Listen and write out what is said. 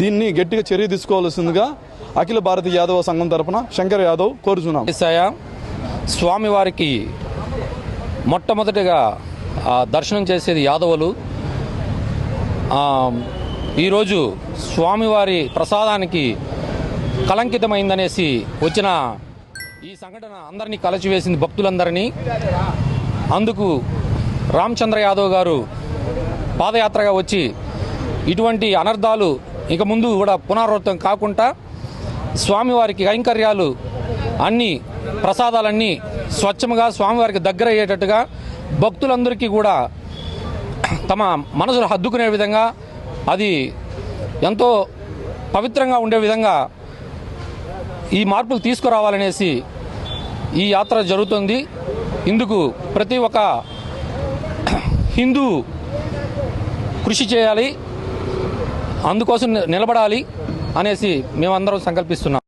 దీన్ని గట్టిగా చర్య తీసుకోవాల్సిందిగా అఖిల భారతీయ యాదవ సంఘం తరపున శంకర్ యాదవ్ కోరుచున్నాం. స్వామివారికి మొట్టమొదటిగా దర్శనం చేసేది యాదవులు. ఈరోజు స్వామివారి ప్రసాదానికి కలంకితమైందనేసి వచ్చిన ఈ సంఘటన అందరినీ కలచివేసింది, భక్తులందరినీ. అందుకు రామచంద్ర యాదవ్ గారు పాదయాత్రగా వచ్చి ఇటువంటి అనర్థాలు ఇక ముందు కూడా పునరావృతం కాకుండా స్వామివారికి కైంకర్యాలు అన్ని ప్రసాదాలన్నీ స్వచ్ఛముగా స్వామివారికి దగ్గర అయ్యేటట్టుగా భక్తులందరికీ కూడా తమ మనసులు హద్దుకునే విధంగా, అది ఎంతో పవిత్రంగా ఉండే విధంగా ఈ మార్పులు తీసుకురావాలనేసి ఈ యాత్ర జరుగుతుంది. ఇందుకు ప్రతి ఒక్క హిందూ కృషి చేయాలి, అందుకోసం నిలబడాలి అనేసి మేమందరం సంకల్పిస్తున్నాం.